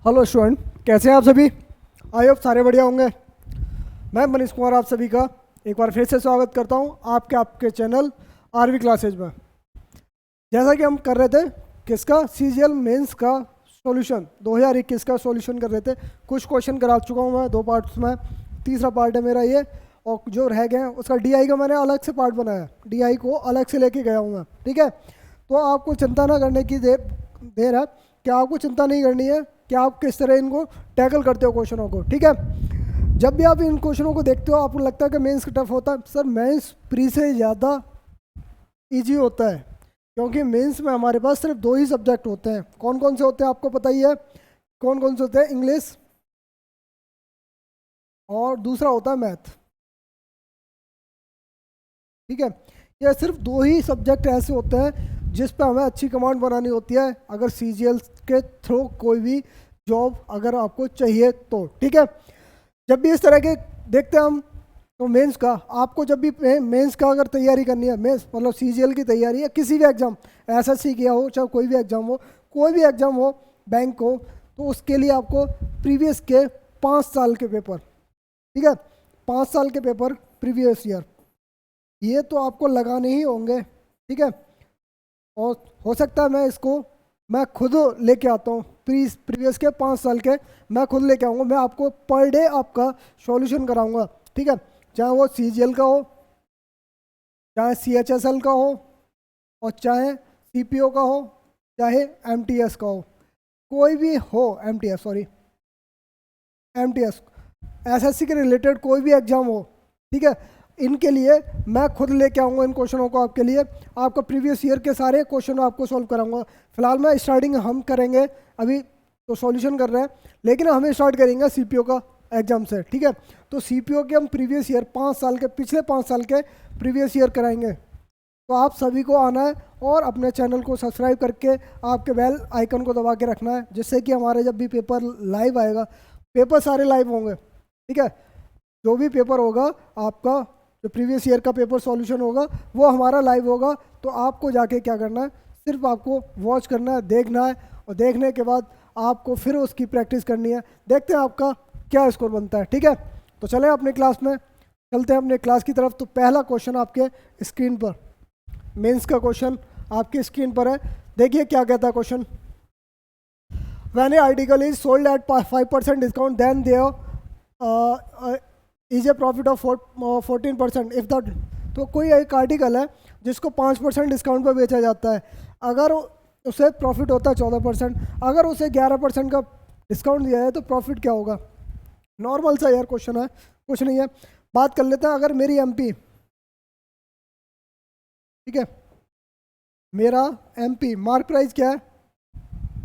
Hello student, कैसे हैं आप सभी। आई होप सारे बढ़िया होंगे। मैं मनीष कुमार आप सभी का एक बार फिर से स्वागत करता हूं आपके चैनल आरवी क्लासेज में। जैसा कि हम कर रहे थे किसका सीजीएल मेंस का सॉल्यूशन 2021 का सॉल्यूशन कर रहे थे। कुछ क्वेश्चन करा चुका हूं मैं 2 पार्ट्स में, तीसरा पार्ट है मेरा ये। और जो रह गए हैं उसका डीआई का मैंने अलग से पार्ट बनाया, डीआई को अलग से लेके गया हूँ मैं, ठीक है। तो आपको चिंता ना करने की देर है कि आपको चिंता नहीं करनी है कि आप किस तरह इनको टैकल करते हो क्वेश्चनों को, ठीक है। जब भी आप इन क्वेश्चनों को देखते हो आपको लगता है कि मेंस टफ होता है। सर मेंस प्री से ज़्यादा इजी होता है, क्योंकि मेंस में हमारे पास सिर्फ 2 ही सब्जेक्ट होते हैं। कौन कौन से होते हैं आपको पता ही है। कौन कौन से होते हैं? इंग्लिश और दूसरा होता है मैथ, ठीक है। ये सिर्फ 2 ही सब्जेक्ट ऐसे होते हैं जिस पे हमें अच्छी कमांड बनानी होती है अगर सीजीएल के थ्रू कोई भी जॉब अगर आपको चाहिए तो, ठीक है। जब भी इस तरह के देखते हैं हम तो मेंस का, आपको जब भी मेंस का अगर तैयारी करनी है, मेंस मतलब सीजीएल की तैयारी है, किसी भी एग्जाम, एसएससी किया हो चाहे कोई भी एग्जाम हो, कोई भी एग्जाम हो, बैंक हो, तो उसके लिए आपको प्रीवियस के 5 साल के पेपर, ठीक है, 5 साल के पेपर प्रीवियस ईयर, ये तो आपको लगाने ही होंगे, ठीक है। और हो सकता है मैं खुद लेके आता हूँ, प्रीवियस के 5 साल के मैं खुद लेके आऊँगा। मैं आपको पर डे आपका सॉल्यूशन कराऊंगा, ठीक है। चाहे वो सीजीएल का हो, चाहे सीएचएसएल का हो, और चाहे सीपीओ का हो, चाहे एमटीएस का हो, कोई भी हो, एमटीएस एसएससी के रिलेटेड कोई भी एग्जाम हो, ठीक है। इनके लिए मैं खुद लेके आऊँगा इन क्वेश्चनों को आपके लिए। आपका प्रीवियस ईयर के सारे क्वेश्चन आपको सॉल्व कराऊंगा। फिलहाल मैं स्टार्टिंग हम करेंगे, अभी तो सॉल्यूशन कर रहे हैं, लेकिन हमें स्टार्ट करेंगे सीपीओ का एग्जाम से, ठीक है। तो सीपीओ के हम प्रीवियस ईयर 5 साल के, पिछले 5 साल के प्रीवियस ईयर कराएंगे। तो आप सभी को आना है और अपने चैनल को सब्सक्राइब करके आपके बेल आइकन को दबा के रखना है, जिससे कि हमारे जब भी पेपर लाइव आएगा, पेपर सारे लाइव होंगे, ठीक है। जो भी पेपर होगा आपका, जो प्रीवियस ईयर का पेपर सॉल्यूशन होगा वो हमारा लाइव होगा। तो आपको जाके क्या करना है, सिर्फ आपको वॉच करना है, देखना है, और देखने के बाद आपको फिर उसकी प्रैक्टिस करनी है। देखते हैं आपका क्या स्कोर बनता है, ठीक है। तो चलें अपने क्लास में, चलते हैं अपने क्लास की तरफ। तो पहला क्वेश्चन आपके स्क्रीन पर, मेंस का क्वेश्चन आपकी स्क्रीन पर है। देखिए क्या कहता है question. When a article is sold at 5% discount then there is a profit of 14% if the. तो कोई एक आर्टिकल है जिसको 5% डिस्काउंट पर बेचा जाता है, अगर उसे प्रॉफिट होता है 14%, अगर उसे 11% का डिस्काउंट दिया है तो प्रॉफिट क्या होगा। नॉर्मल सा यार क्वेश्चन है, कुछ नहीं है। बात कर लेते हैं। अगर मेरी एमपी, ठीक है, मेरा एमपी मार्क प्राइस क्या है,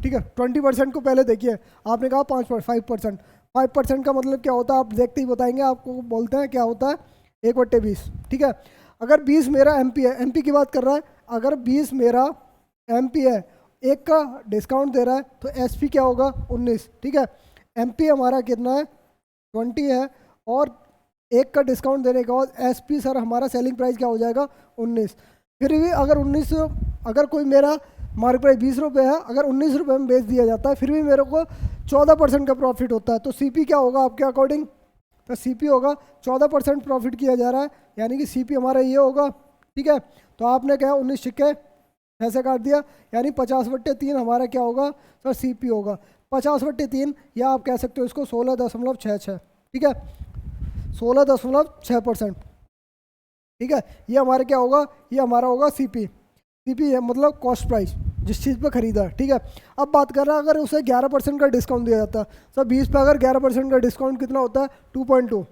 ठीक है। 20% को पहले देखिए, आपने कहा 5% 5% का मतलब क्या होता है आप देखते ही बताएंगे। आपको बोलते हैं क्या होता है 1/20, ठीक है। अगर 20 मेरा एमपी है, एमपी की बात कर रहा है, अगर 20 मेरा एमपी है, एक का डिस्काउंट दे रहा है, तो एसपी क्या होगा 19, ठीक है। एमपी हमारा कितना है 20 है, और एक का डिस्काउंट देने के बाद एसपी सर हमारा सेलिंग प्राइस क्या हो जाएगा 19। फिर भी अगर 19, अगर कोई मेरा मार्केट प्राइस 20 रुपये है, अगर 19 रुपये में बेच दिया जाता है, फिर भी मेरे को 14% का प्रॉफिट होता है। तो सीपी क्या होगा आपके अकॉर्डिंग, तो सीपी होगा 14% प्रॉफिट किया जा रहा है, यानी कि सीपी हमारा ये होगा, ठीक है। तो आपने क्या 19 सिक्के ऐसे काट दिया, यानी 50/3 हमारा क्या होगा सर सीपी होगा 50/3, या आप कह सकते हो इसको 16.66, ठीक है, 16.6%, ठीक है। ये हमारा क्या होगा, ये हमारा होगा सीपी। सीपी है मतलब कॉस्ट प्राइस, जिस चीज़ पे खरीदा है, ठीक है। अब बात कर रहा है अगर उसे 11% का डिस्काउंट दिया जाता है, सर 20 पे अगर 11% का डिस्काउंट कितना होता है 2.2,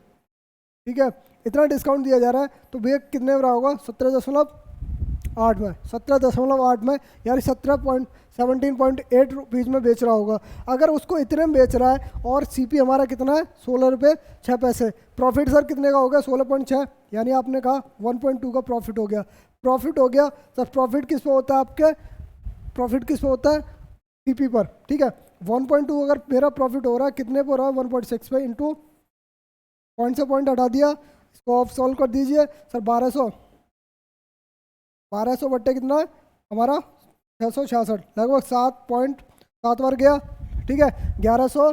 ठीक है। इतना डिस्काउंट दिया जा रहा है तो भैया कितने में रहा होगा 17.8 में, 17.8 में, यानी 17.8 रुपीज़ में बेच रहा होगा। अगर उसको इतने में बेच रहा है और सीपी हमारा कितना है 16 रुपये 6 पैसे, प्रॉफिट सर कितने का हो गया 16.6, यानी आपने कहा 1.2 का प्रॉफिट हो गया। प्रॉफिट हो गया सर, प्रॉफिट किस पे होता है आपके, प्रॉफिट किस पे होता है सीपी पर, ठीक है। 1.2 अगर मेरा प्रॉफिट हो रहा है कितने पर हो रहा है 1.6 पे, इंटू पॉइंट से पॉइंट हटा दिया, इसको ऑफ सॉल्व कर दीजिए सर। 1200 बट्टे कितना है हमारा 666, लगभग 7.7 बार गया, ठीक है, 1100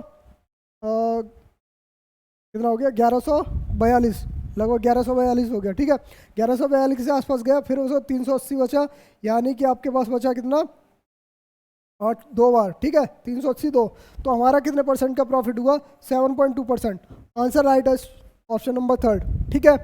कितना हो गया, 1142, लगभग 1142 हो गया। ठीक है, 1142 के आसपास गया, फिर उसको 380 बचा, यानी कि आपके पास बचा कितना, 2 बार। ठीक है, 382, तो हमारा कितने परसेंट का प्रॉफिट हुआ, 7.2%। आंसर राइट है ऑप्शन नंबर 3। ठीक है,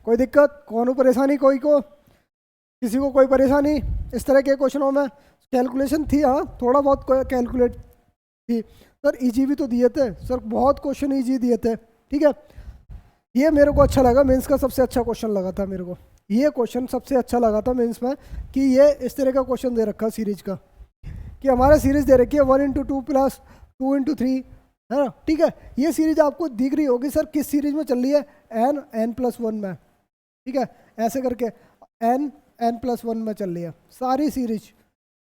कोई दिक्कत, कौन परेशानी, कोई को, किसी को कोई परेशानी इस तरह के क्वेश्चनों में? कैलकुलेशन थी, हाँ थोड़ा बहुत कैलकुलेट थी सर, इजी भी तो दिए थे सर, बहुत क्वेश्चन इजी दिए थे। ठीक है, ये मेरे को अच्छा लगा, मेंस का सबसे अच्छा क्वेश्चन लगा था मेरे को, ये क्वेश्चन सबसे अच्छा लगा था मेंस में, कि ये इस तरह का क्वेश्चन दे रखा सीरीज का, कि हमारा सीरीज दे रखी है 1 × 2 + 2 × 3, है ना। ठीक है, ये सीरीज आपको दिख रही होगी सर, किस सीरीज में चल रही है, n+1 में। ठीक है, ऐसे करके n+1 में चल रही है सारी सीरीज,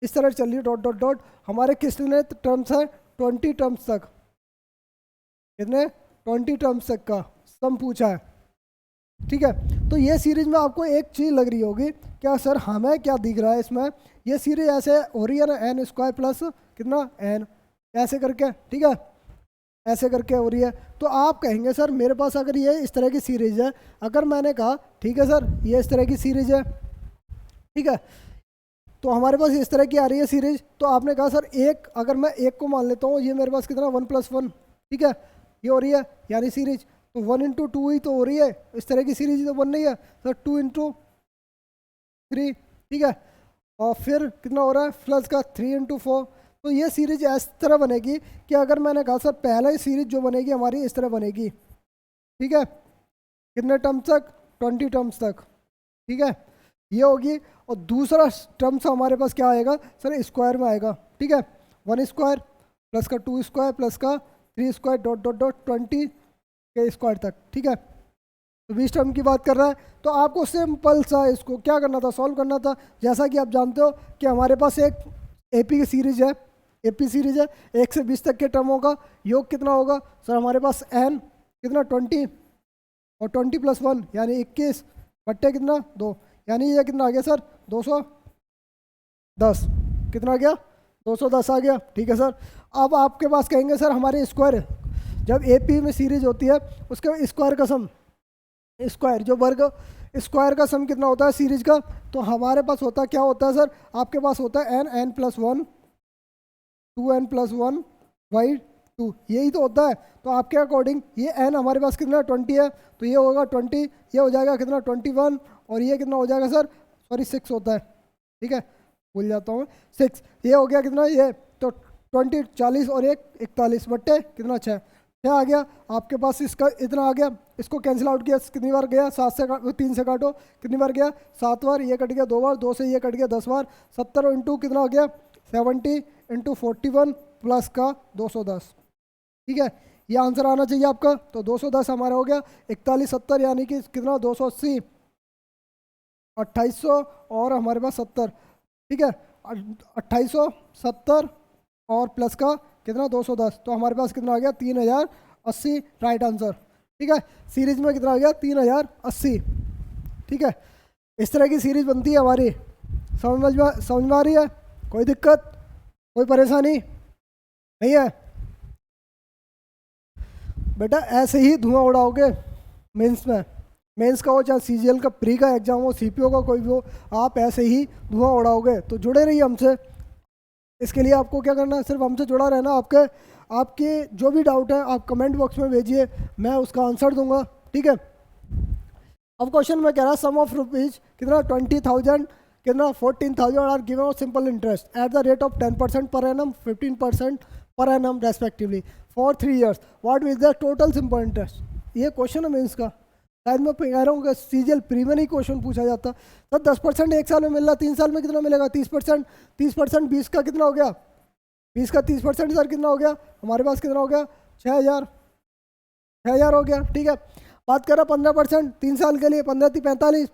इस तरह चल रही है, डॉट डॉट डॉट। हमारे कितने टर्म्स है, 20 टर्म्स तक, कितने, 20 टर्म्स तक का सम पूछा है। ठीक है, तो ये सीरीज में आपको एक चीज़ लग रही होगी, क्या सर हमें क्या दिख रहा है इसमें, ये सीरीज ऐसे हो रही है ना, n² प्लस कितना n, ऐसे करके। ठीक है, ऐसे करके हो रही है, तो आप कहेंगे सर मेरे पास अगर ये इस तरह की सीरीज है, अगर मैंने कहा ठीक है सर ये इस तरह की सीरीज है, ठीक है, तो हमारे पास इस तरह की आ रही है सीरीज, तो आपने कहा सर एक, अगर मैं एक को मान लेता हूँ, ये मेरे पास कितना 1+1, ठीक है, ये हो रही है यानी सीरीज, तो 1 × 2 ही तो हो रही है, इस तरह की सीरीज तो बन रही है सर, 2 × 3, ठीक है, और फिर कितना हो रहा है प्लस का 3 × 4, तो ये सीरीज इस तरह बनेगी कि अगर मैंने कहा सर पहला ही सीरीज जो बनेगी हमारी इस तरह बनेगी। ठीक है, कितने टर्म्स तक, 20 टर्म्स तक। ठीक है, ये होगी, और दूसरा टर्म्स हमारे पास क्या आएगा सर, स्क्वायर में आएगा। ठीक है, 1² प्लस का 2² प्लस का 3² डॉट डॉट डॉट 20 के स्क्वायर तक। ठीक है, तो 20 टर्म की बात कर रहा है, तो आपको सिंपल सा इसको क्या करना था, सॉल्व करना था। जैसा कि आप जानते हो कि हमारे पास एक एपी की सीरीज है, एपी सीरीज है, 1 से 20 तक के टर्मों का योग कितना होगा सर, हमारे पास n कितना 20 और 20 + 1 यानी 21 बट्टे कितना 2, यानी ये कितना आ गया सर 210, कितना आ गया 210 आ गया। ठीक है सर, अब आपके पास कहेंगे सर हमारे स्क्वायर, जब एपी में सीरीज होती है उसके स्क्वायर का सम, स्क्वायर जो वर्ग स्क्वायर का सम कितना होता है सीरीज का, तो हमारे पास होता क्या होता है सर, आपके पास होता है n+1 2n+1/2, यही तो होता है। तो आपके अकॉर्डिंग ये n हमारे पास कितना 20 है, तो ये होगा 20, ये हो जाएगा कितना 21, और ये कितना हो जाएगा सर, सॉरी 6 होता है। ठीक है, भूल जाता हूँ 6, ये हो गया कितना, ये तो 20 40 और 1 41 बट्टे कितना 6 आ गया आपके पास, इसका इतना आ गया, इसको कैंसिल आउट किया कितनी बार गया, 3 से काटो कितनी बार गया 7 बार, ये कट गया 2 बार, 2 से ये कट गया 10 बार, 70 इंटू कितना हो गया 70 इंटू 41 प्लस का 210। ठीक है, ये आंसर आना चाहिए आपका, तो 210 हमारा हो गया, 41 70 यानी कि कितना 280 2800 और हमारे पास 70। ठीक है, 2800 70 और प्लस का कितना 210, तो हमारे पास कितना आ गया 3080 राइट आंसर। ठीक है, सीरीज में कितना आ गया 3080। ठीक है, इस तरह की सीरीज बनती है हमारी, समझ में आ रही है, कोई दिक्कत कोई परेशानी नहीं है बेटा, ऐसे ही धुआं उड़ाओगे मेंस में, मेंस का हो चाहे सीजीएल का प्री का एग्जाम हो, सीपीओ का कोई भी हो, आप ऐसे ही धुआं उड़ाओगे। तो जुड़े रहिए हमसे, इसके लिए आपको क्या करना है, सिर्फ हमसे जुड़ा रहना। आपके जो भी डाउट है आप कमेंट बॉक्स में भेजिए, मैं उसका आंसर दूंगा। ठीक है, अब क्वेश्चन में कह रहा है सम ऑफ रुपीज कितना 20,000 कितना 14,000 are given of simple interest at the rate of 10% per annum 15% per annum respectively for 3 years, what is the total simple interest. ये क्वेश्चन है मीन्स का, शायद मैं कह रहा हूँ कि सीजीएल प्री में नहीं क्वेश्चन पूछा जाता। तो 10% 1 साल में मिल रहा, 3 साल में कितना मिलेगा 30%, 30% 20 का कितना हो गया, 20 का 30% सर कितना हो गया, हमारे पास कितना हो गया 6,000 हो गया। ठीक है, बात कर रहा 15% 3 साल के लिए, 15 थी 45,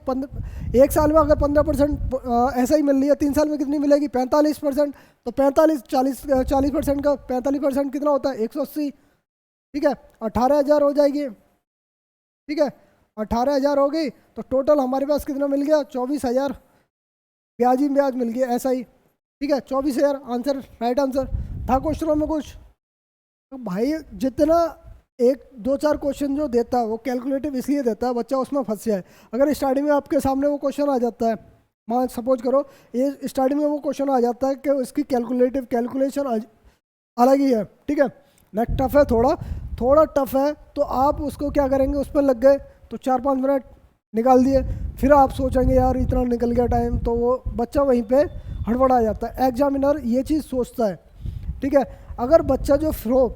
1 साल में अगर 15% ऐसा ही मिल रही है, 3 साल में कितनी मिलेगी 45%, तो 40% का 45% कितना होता है 180। ठीक है, 18,000 हो जाएगी। ठीक है, 18,000 हो गई, तो टोटल हमारे पास कितना मिल गया 24,000, ब्याज ही ब्याज मिल गया ऐसा ही। ठीक है, 24,000 आंसर राइट आंसर था। क्वेश्चनों में कुछ तो भाई जितना एक दो चार क्वेश्चन जो देता है वो कैलकुलेटिव इसलिए देता है बच्चा उसमें फंस जाए। अगर स्टार्टिंग में आपके सामने वो क्वेश्चन आ जाता है, मान सपोज करो ये स्टार्टिंग में वो क्वेश्चन आ जाता है कि उसकी कैलकुलेशन अलग ही है, ठीक है, नेक्स्ट टफ है, थोड़ा थोड़ा टफ है, तो आप उसको क्या करेंगे, उस पर लग गए तो 4-5 मिनट निकाल दिए, फिर आप सोचेंगे यार इतना निकल गया टाइम, तो वो बच्चा वहीं पे हड़बड़ा जाता है। एग्जामिनर ये चीज़ सोचता है, ठीक है। अगर बच्चा जो फ्लो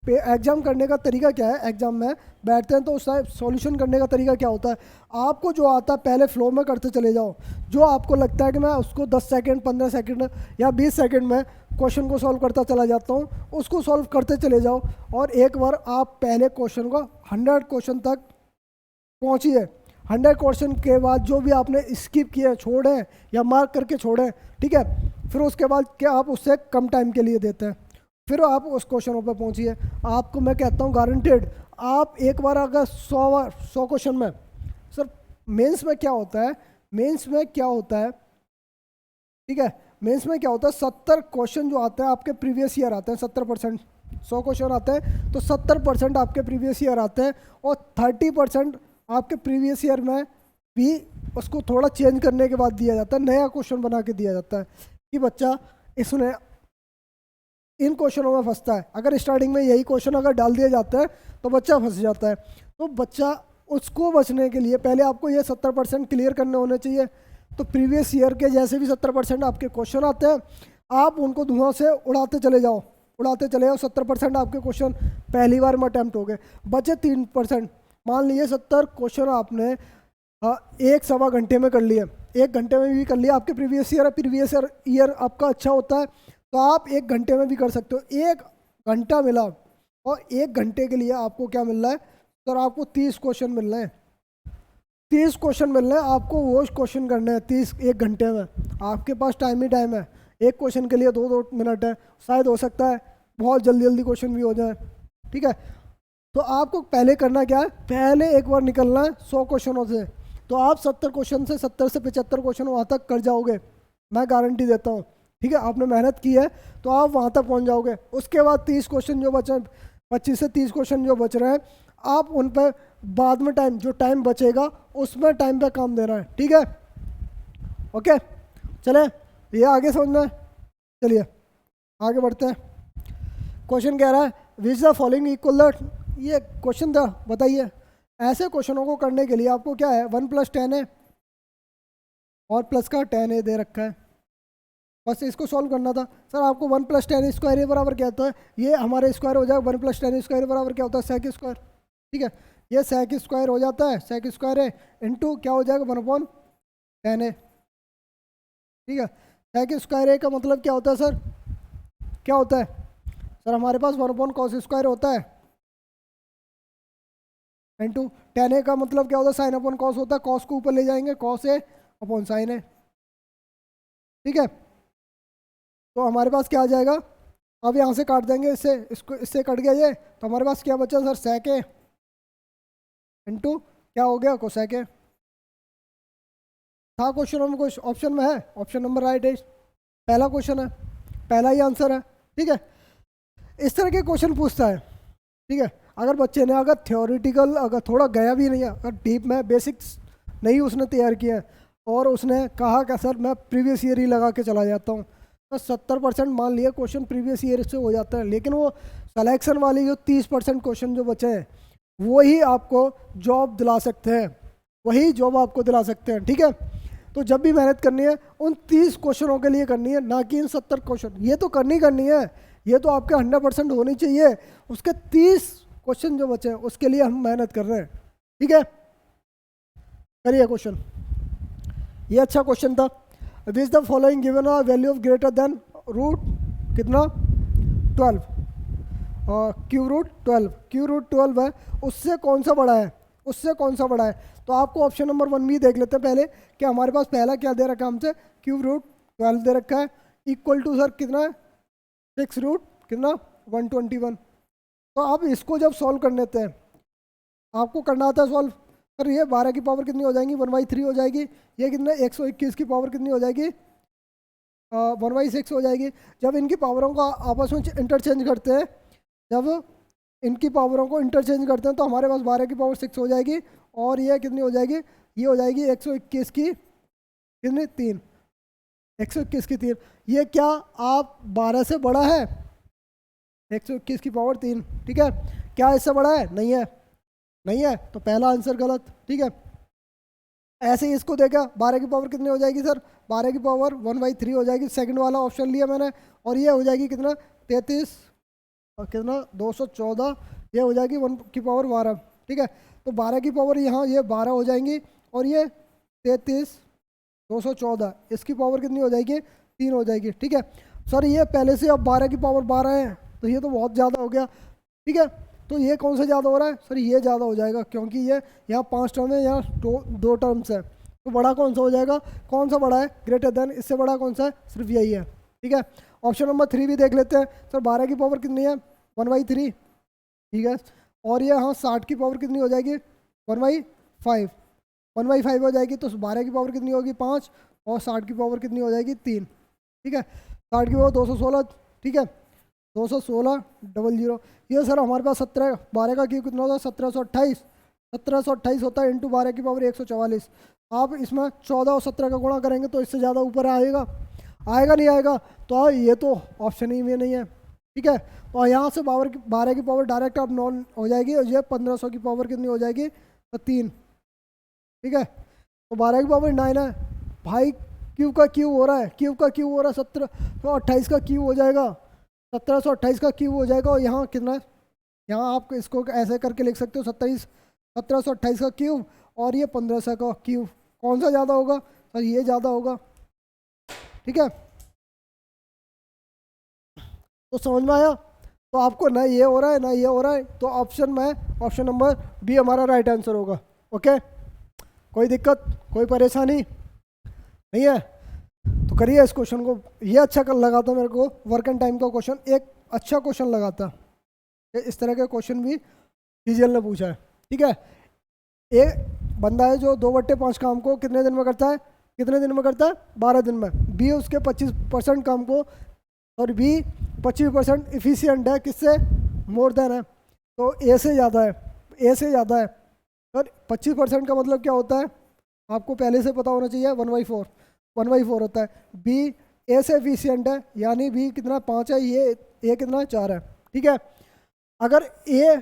पे एग्जाम करने का तरीका क्या है, एग्जाम में बैठते हैं तो उस टाइम सॉल्यूशन करने का तरीका क्या होता है, आपको जो आता है पहले फ्लो में करते चले जाओ। जो आपको लगता है कि मैं उसको 10 सेकंड 15 सेकंड या 20 सेकंड में क्वेश्चन को सॉल्व करता चला जाता हूँ, उसको सॉल्व करते चले जाओ। और एक बार आप पहले क्वेश्चन को 100 क्वेश्चन तक पहुँचिए। 100 क्वेश्चन के बाद जो भी आपने स्किप किए, छोड़े या मार्क करके छोड़े, ठीक है, फिर उसके बाद क्या आप उससे कम टाइम के लिए देते हैं, फिर आप उस क्वेश्चनों पर पहुंचिए। आपको मैं कहता हूँ गारंटेड, आप एक बार अगर 100 क्वेश्चन में, सर मेंस में क्या होता है, मेंस में क्या होता है, ठीक है, मेंस में क्या होता है, 70 क्वेश्चन जो आते हैं आपके प्रीवियस ईयर आते हैं, 70%। 100 क्वेश्चन आते हैं तो 70% आपके प्रीवियस ईयर आते हैं, और 30% आपके प्रीवियस ईयर में भी उसको थोड़ा चेंज करने के बाद दिया जाता है, नया क्वेश्चन बना के दिया जाता है कि बच्चा इसमें इन क्वेश्चनों में फंसता है। अगर स्टार्टिंग में यही क्वेश्चन अगर डाल दिया जाता है तो बच्चा फंस जाता है। तो बच्चा उसको बचने के लिए पहले आपको ये 70% क्लियर करने होने चाहिए। तो प्रीवियस ईयर के जैसे भी 70% आपके क्वेश्चन आते हैं, आप उनको धुआं से उड़ाते चले जाओ, उड़ाते चले जाओ। 70% आपके क्वेश्चन पहली बार में अटैम्प्ट हो गए, बचे 3%। मान लीजिए 70 क्वेश्चन आपने एक सवा घंटे में कर लिए, 1 घंटे में भी कर लिया, आपके प्रीवियस ईयर आपका अच्छा होता है तो आप 1 घंटे में भी कर सकते हो। 1 घंटा मिला, और 1 घंटे के लिए आपको क्या मिल रहा है सर, आपको 30 क्वेश्चन मिल रहे हैं, 30 क्वेश्चन मिल रहे हैं, आपको वो क्वेश्चन करने हैं 30 1 घंटे में। आपके पास टाइम ही टाइम है, एक क्वेश्चन के लिए 2-2 मिनट है, शायद हो सकता है बहुत जल्दी जल्दी क्वेश्चन भी हो जाए, ठीक है। तो आपको पहले करना क्या है, पहले एक बार निकलना है 100 क्वेश्चनों से, तो आप 70 क्वेश्चन से 70 से 75 क्वेश्चन वहाँ तक कर जाओगे, मैं गारंटी देता हूँ, ठीक है। आपने मेहनत की है तो आप वहाँ तक पहुँच जाओगे। उसके बाद 30 क्वेश्चन जो बचे, 25 से 30 क्वेश्चन जो बच रहे हैं, आप उन पर बाद में जो टाइम बचेगा उसमें टाइम पे काम देना है, ठीक है, ओके। चले ये आगे समझना है, चलिए आगे बढ़ते हैं। क्वेश्चन कह रहा है विच द फॉलोइंग इक्वल द, ये क्वेश्चन था, बताइए। ऐसे क्वेश्चनों को करने के लिए आपको क्या है, 1 + 10 है और प्लस का 10 है दे रखा है, बस इसको सॉल्व करना था। सर आपको 1 + 10 स्क्वायर ये बराबर क्या होता है, ये हमारे स्क्वायर हो जाएगा। 1 + 10 स्क्वायर बराबर क्या होता है, सेक स्क्वायर, ठीक है, ये सेक स्क्वायर हो जाता है, सेक स्क्वायर है इंटू क्या हो जाएगा 1/10 है, ठीक है। सेक स्क्वायर ए का मतलब क्या होता है सर, क्या होता है सर, हमारे पास 1/cos स्क्वायर होता है, इंटू 10 का मतलब क्या होता है, sin/cos होता है, cos को ऊपर ले जाएंगे, cos a अपॉन sin है, ठीक है। तो हमारे पास क्या आ जाएगा, अब यहाँ से काट देंगे, इससे कट गया ये, तो हमारे पास क्या बचा सर, sec a इंटू क्या हो गया, कोसेक a। था क्वेश्चन में, कुछ ऑप्शन में है, ऑप्शन नंबर राइट है, पहला क्वेश्चन है, पहला ही आंसर है, ठीक है। इस तरह के क्वेश्चन पूछता है, ठीक है। अगर बच्चे ने अगर थ्योरेटिकल अगर थोड़ा गया भी नहीं है, अगर डीप में बेसिक्स नहीं उसने तैयार किया है, और उसने कहा कि सर मैं प्रीवियस ईयर ही लगा के चला जाता हूँ, तो 70% मान लिया क्वेश्चन प्रीवियस ईयर से हो जाता है, लेकिन वो सिलेक्शन वाली जो 30% क्वेश्चन जो बचे हैं वही आपको जॉब दिला सकते हैं, वही जॉब आपको दिला सकते हैं, ठीक है। तो जब भी मेहनत करनी है उन 30 क्वेश्चनों के लिए करनी है, ना कि इन 70 क्वेश्चन, ये तो करनी है, ये तो आपके 100% होनी चाहिए, उसके 30 क्वेश्चन जो बचे हैं उसके लिए हम मेहनत कर रहे हैं, ठीक है। करिए क्वेश्चन, ये अच्छा क्वेश्चन था। Which the following given a value of greater than root कितना 12, क्यू रूट 12 है, उससे कौन सा बड़ा है, उससे कौन सा बड़ा है। तो आपको ऑप्शन नंबर 1 भी देख लेते हैं पहले कि हमारे पास पहला क्या दे रखा है हमसे, क्यूब रूट 12 दे रखा है, इक्वल टू सर कितना है 6 रूट कितना 121। तो आप इसको जब सॉल्व कर लेते हैं, आपको करना आता है सॉल्व, सर ये 12 की पावर कितनी हो जाएगी 1/3 हो जाएगी, ये कितना 121 की पावर कितनी हो जाएगी 1/6 हो जाएगी। जब इनकी पावरों का आपस में इंटरचेंज करते हैं जब इनकी पावरों को इंटरचेंज करते हैं तो हमारे पास 12 की पावर 6 हो जाएगी, और ये कितनी हो जाएगी, ये हो जाएगी 121 की कितनी 3, 121 की 3। ये क्या आप 12 से बड़ा है, 121 की पावर 3, ठीक है, क्या इससे बड़ा है, नहीं है, नहीं है, तो पहला आंसर गलत, ठीक है। ऐसे ही इसको देखा, 12 की पावर कितनी हो जाएगी सर, 12 की पावर 1/3 हो जाएगी, सेकंड वाला ऑप्शन लिया मैंने, और ये हो जाएगी कितना 33 और कितना 214, ये हो जाएगी 1 की पावर 12, ठीक है। तो 12 की पावर यहाँ ये 12 हो जाएंगी, और ये 33 214, इसकी पावर कितनी हो जाएगी, 3 हो जाएगी, ठीक है। सर ये पहले से अब 12 की पावर 12 है, तो ये तो बहुत ज़्यादा हो गया, ठीक है। तो ये कौन सा ज़्यादा हो रहा है सर, ये ज़्यादा हो जाएगा, क्योंकि ये यहाँ 5 टर्म है, यहाँ दो टर्म्स है, तो बड़ा कौन सा हो जाएगा, कौन सा बड़ा है, ग्रेटर देन, इससे बड़ा कौन सा है, सिर्फ यही है, ठीक है। ऑप्शन नंबर 3 भी देख लेते हैं सर, 12 की पावर कितनी है 1/3, ठीक है, और ये हाँ 60 की पावर कितनी हो जाएगी 1/5, 1/5 हो जाएगी, तो 12 की पावर कितनी होगी 5, और 60 की पावर कितनी हो जाएगी 3, ठीक है। 60 की पावर 216, ठीक है, 216 ये सर हमारे पास 17, 12 का क्यूब कितना होता है 1728, 1728 होता है इंटू 12 की पावर 144। आप इसमें 14 और 17 का गुणा करेंगे तो इससे ज़्यादा ऊपर आएगा, आएगा नहीं आएगा, तो ये तो ऑप्शन ही में नहीं है, ठीक है। और यहाँ से 12 की पावर डायरेक्ट अब नॉन हो जाएगी, और ये 1500 की पावर कितनी हो जाएगी, तो 3, ठीक है। तो 12 की पावर 9 है भाई, क्यूब का क्यूब हो रहा है, क्यूब का क्यूब हो रहा है 1728 का क्यूब हो जाएगा, 1728 का क्यूब हो जाएगा, और यहाँ कितना है, यहाँ आप इसको ऐसे करके लिख सकते हो 1728 का क्यूब, और ये 1500 का क्यूब, कौन सा ज़्यादा होगा सर, ये ज़्यादा होगा, ठीक है। तो समझ में आया, तो आपको ना ये हो रहा है ना ये हो रहा है, तो ऑप्शन नंबर बी हमारा राइट आंसर होगा, ओके। कोई दिक्कत, कोई परेशानी नहीं है, तो करिए इस क्वेश्चन को, ये अच्छा कर लगा था मेरे को, वर्क एंड टाइम का क्वेश्चन एक अच्छा क्वेश्चन लगा था, इस तरह के क्वेश्चन भी सीजीएल ने पूछा है, ठीक है। एक बंदा है जो 2/5 काम को कितने दिन में करता है, कितने दिन में करता है 12 दिन में, बी उसके 25% काम को, और बी 25% इफिशियंट है, किससे मोर देन है, तो ए से ज़्यादा है, ए से ज़्यादा है, और 25% का मतलब क्या होता है, आपको पहले से पता होना चाहिए, 1/4 होता है, बी ए से एफिशिएंट है, यानी बी कितना 5 है, ये ए कितना 4 है, ठीक है। अगर ए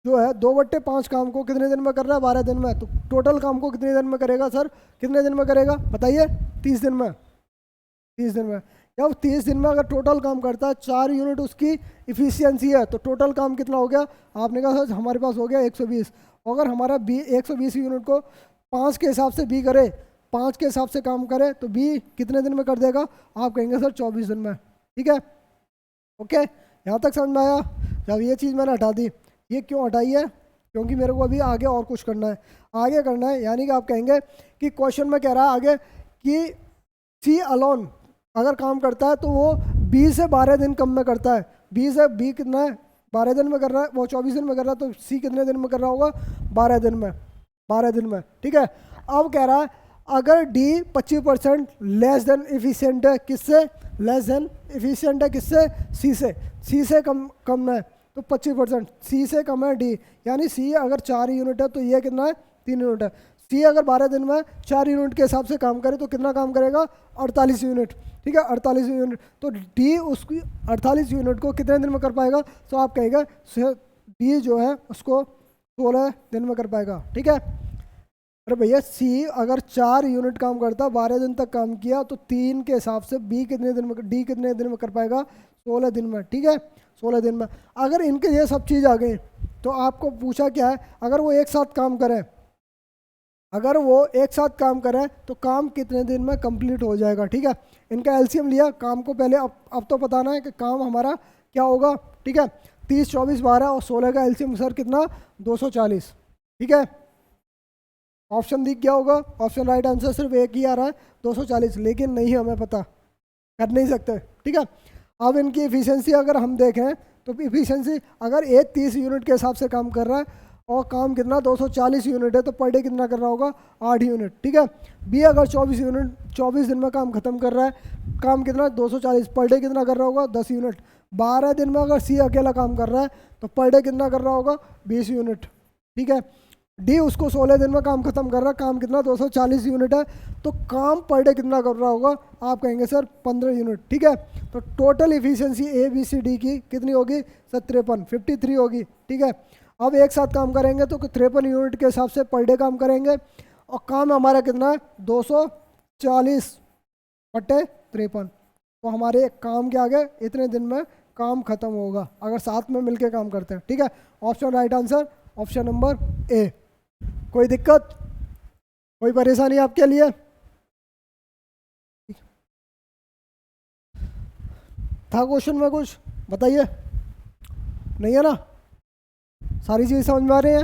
जो है 2/5 काम को कितने दिन में कर रहा है 12 दिन में, तो टोटल काम को कितने दिन में करेगा सर, कितने दिन में करेगा बताइए, 30 दिन में, 30 दिन में। जब 30 दिन में अगर टोटल काम करता है, 4 यूनिट उसकी इफिशियंसी है, तो टोटल काम कितना हो गया, आपने कहा सर हमारे पास हो गया 120, अगर हमारा बी 120 यूनिट को 5 के हिसाब से बी करे, 5 के हिसाब से काम करे, तो बी कितने दिन में कर देगा, आप कहेंगे सर 24 दिन में, ठीक है, ओके। यहाँ तक समझ में आया। जब ये चीज़ मैंने हटा दी, ये क्यों हटाई है, क्योंकि मेरे को अभी आगे और कुछ करना है, आगे करना है, यानी कि आप कहेंगे कि क्वेश्चन में कह रहा है आगे कि सी अलोन अगर काम करता है तो वो 20 से 12 दिन कम में करता है, बी कितना है 12 दिन में कर रहा है, वो 24 दिन में कर रहा है, तो सी कितने दिन में कर रहा होगा 12 दिन में, 12 दिन में, ठीक है। अब कह रहा है अगर डी 25% लेस देन इफिशियंट है, किससे लेस देन इफिशियंट है, किससे सी से कम है, तो 25% सी से कम है डी, यानी सी अगर 4 यूनिट है तो ये कितना है 3 यूनिट है, सी अगर 12 दिन में 4 यूनिट के हिसाब से काम करे तो कितना काम करेगा 48 यूनिट, ठीक है, 48 यूनिट, तो डी उसकी 48 यूनिट को कितने दिन में कर पाएगा, तो आप कहेगा डी जो है उसको 16 दिन में कर पाएगा, ठीक है। अरे भैया सी अगर 4 यूनिट काम करता, 12 दिन तक काम किया, तो 3 के हिसाब से डी कितने दिन में कर पाएगा 16 दिन में, ठीक है, 16 दिन में। अगर इनके ये सब चीज़ आ गई तो आपको पूछा क्या है, अगर वो एक साथ काम करें, अगर वो एक साथ काम करें तो काम कितने दिन में कंप्लीट हो जाएगा, ठीक है। इनका एलसीएम लिया, काम को पहले अब तो बताना है कि काम हमारा क्या होगा, ठीक है। 30, 24, 12 और 16 का एलसीएम सर कितना 240, ठीक है। ऑप्शन दिख गया होगा, ऑप्शन राइट आंसर सिर्फ एक ही आ रहा है 240, लेकिन नहीं हमें पता, कर नहीं सकते, ठीक है। अब इनकी इफिशियंसी अगर हम देखें तो इफिशियंसी अगर एक 30 यूनिट के हिसाब से काम कर रहा है और काम कितना 240 यूनिट है, तो पर डे कितना कर रहा होगा 8 यूनिट, ठीक है। बी अगर 24 दिन में काम खत्म कर रहा है, काम कितना 240, पर डे कितना कर रहा होगा 10 यूनिट। 12 दिन में अगर सी अकेला काम कर रहा है तो पर डे कितना कर रहा होगा 20 यूनिट, ठीक है। डी उसको 16 दिन में काम खत्म कर रहा है, काम कितना 240 यूनिट है, तो काम पर डे कितना कर रहा होगा, आप कहेंगे सर 15 यूनिट, ठीक है। तो total efficiency A B C D की कितनी होगी सर 53 होगी, ठीक है। अब एक साथ काम करेंगे तो 53 यूनिट के हिसाब से पर डे काम करेंगे, और काम हमारा कितना है 240/53, तो हमारे काम के आगे इतने दिन में काम खत्म होगा अगर साथ में मिलके काम करते हैं, ठीक है। Option right answer option number A. कोई दिक्कत, कोई परेशानी आपके लिए? था क्वेश्चन में कुछ बताइए, नहीं है ना? सारी चीज़ समझ में आ रही है?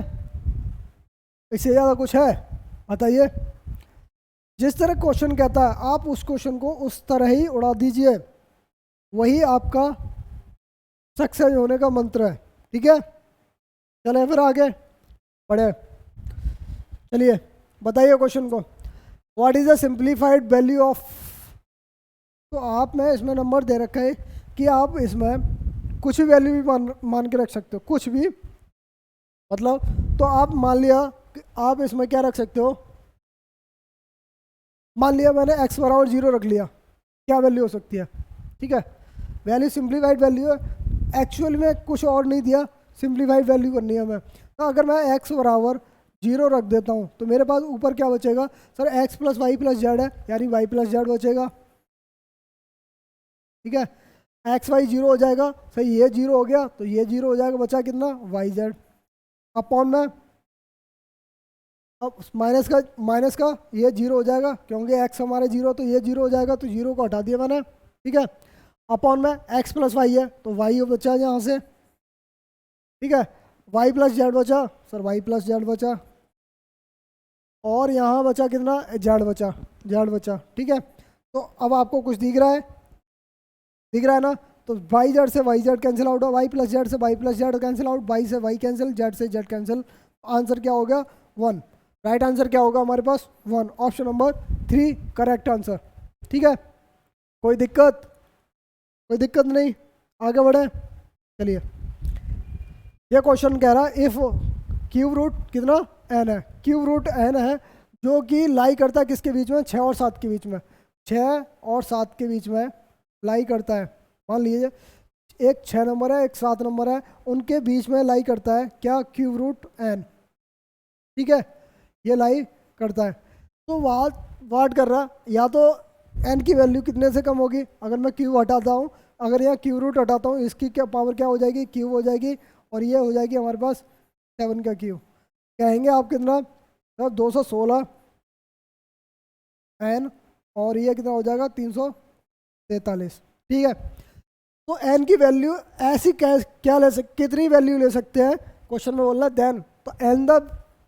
इससे ज़्यादा कुछ है बताइए। जिस तरह क्वेश्चन कहता है आप उस क्वेश्चन को उस तरह ही उड़ा दीजिए, वही आपका सक्सेस होने का मंत्र है, ठीक है। चले फिर आगे बढ़े, चलिए बताइए क्वेश्चन को। What is the simplified value of, तो आप में इसमें नंबर दे रखा है कि आप इसमें कुछ भी वैल्यू भी मान के रख सकते हो, कुछ भी मतलब, तो आप मान लिया कि आप इसमें क्या रख सकते हो, मान लिया मैंने x बराबर 0 रख लिया, क्या वैल्यू हो सकती है, ठीक है। वैल्यू सिंप्लीफाइड वैल्यू है, एक्चुअल में कुछ और नहीं दिया, सिंप्लीफाइड वैल्यू करनी है हमें। तो अगर मैं x बराबर 0 रख देता हूँ तो मेरे पास ऊपर क्या बचेगा सर, x + y + z है, यानी y + z बचेगा, ठीक है। x y 0 हो जाएगा, सही ये 0 हो गया तो ये 0 हो जाएगा, बचा कितना yz अपॉन में, अब माइनस का ये 0 हो जाएगा क्योंकि x हमारे 0 तो ये 0 हो जाएगा, तो 0 को हटा दिया मैंने, ठीक है। अपॉन में x + y है तो y बचा यहाँ से, ठीक है। y + z बचा सर, y + z बचा, और यहाँ बचा कितना z बचा, ठीक है। तो अब आपको कुछ दिख रहा है ना, तो yz से yz cancel out, y + z से y + z cancel out, y से y कैंसिल, z से z कैंसिल, आंसर क्या हो गया 1। राइट आंसर क्या होगा हमारे पास 1, ऑप्शन नंबर 3 करेक्ट आंसर, ठीक है। कोई दिक्कत नहीं, आगे बढ़े चलिए। ये क्वेश्चन कह रहा है इफ क्यूब रूट कितना n है, क्यूब रूट n है जो कि लाई करता है किसके बीच में, 6 और 7 के बीच में, 6 और 7 के बीच में लाई करता है। मान लीजिए एक 6 नंबर है एक 7 नंबर है, उनके बीच में लाई करता है क्या, क्यूब रूट n, ठीक है, ये लाई करता है। तो वाट कर रहा है, या तो n की वैल्यू कितने से कम होगी, अगर मैं क्यूब हटाता हूँ, अगर यहाँ क्यूब रूट हटाता हूँ, इसकी क्या पावर क्या हो जाएगी, क्यूब हो जाएगी, और ये हो जाएगी हमारे पास 7 का क्यूब, कहेंगे आप कितना, 216 n, और ये कितना हो जाएगा 343, ठीक है। तो n की वैल्यू ऐसी क्या कितनी वैल्यू ले सकते हैं, क्वेश्चन में बोल रहा है देन, तो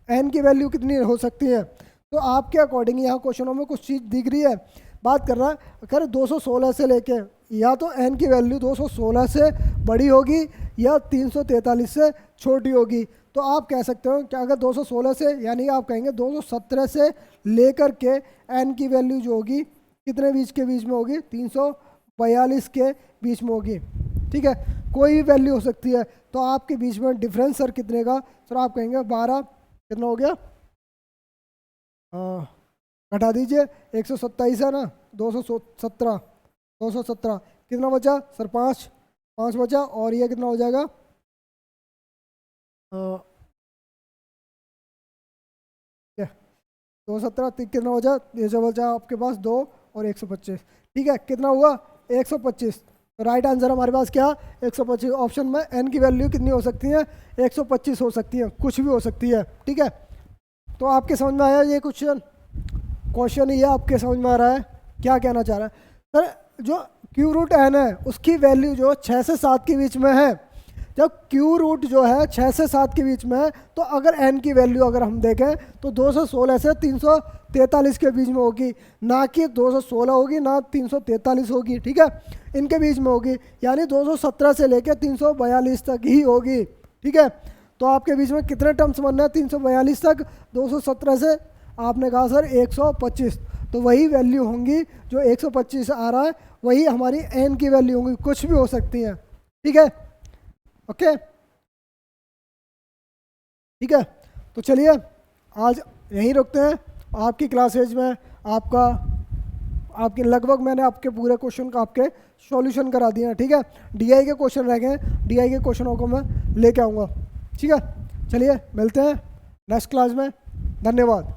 n की वैल्यू कितनी हो सकती है, तो आपके अकॉर्डिंग यहाँ क्वेश्चनों में कुछ चीज़ दिख रही है, बात कर रहा है, अगर 216 से लेके, या तो n की वैल्यू 216 से बड़ी होगी या 343 से छोटी होगी। तो आप कह सकते हो कि अगर 216 से, यानी आप कहेंगे 217 से लेकर के n की वैल्यू जो होगी कितने बीच के बीच में होगी, 342 के बीच में होगी, ठीक है। कोई भी वैल्यू हो सकती है, तो आपके बीच में डिफरेंस सर कितने का, सर आप कहेंगे 12, कितना हो गया, घटा दीजिए, 127 है ना, 217 कितना बचा सर, 5 बचा, और ये कितना हो जाएगा 217, कितना हो जाए, ये जो बचा आपके पास 2 और 125, ठीक है, कितना हुआ 125। तो राइट आंसर हमारे पास क्या 125, ऑप्शन में n की वैल्यू कितनी हो सकती है 125 हो सकती है, कुछ भी हो सकती है, ठीक है। तो आपके समझ में आया ये क्वेश्चन ये आपके समझ में आ रहा है, क्या कहना चाह रहा है सर, जो क्यू रूट n है उसकी वैल्यू जो 6 से 7 के बीच में है, जब क्यू रूट जो है 6 से 7 के बीच में है, तो अगर n की वैल्यू अगर हम देखें तो 216 से 343 के बीच में होगी, ना कि 216 होगी ना 343 होगी, ठीक है, इनके बीच में होगी, यानी 217 से लेकर 342 तक ही होगी, ठीक है। तो आपके बीच में कितने टर्म्स बनना है 342 तक? 217 से आपने कहा सर 125, तो वही वैल्यू होंगी जो 125 आ रहा है, वही हमारी एन की वैल्यू होंगी, कुछ भी हो सकती हैं। ठीक है, ओके, ठीक है। तो चलिए आज यहीं रुकते हैं। आपकी क्लासेज में आपके लगभग मैंने आपके पूरे क्वेश्चन का आपके सॉल्यूशन करा दिए हैं। ठीक है, डीआई के क्वेश्चन रह गए हैं, डीआई के क्वेश्चनों को मैं लेके आऊँगा। ठीक है, चलिए मिलते हैं नेक्स्ट क्लास में। धन्यवाद।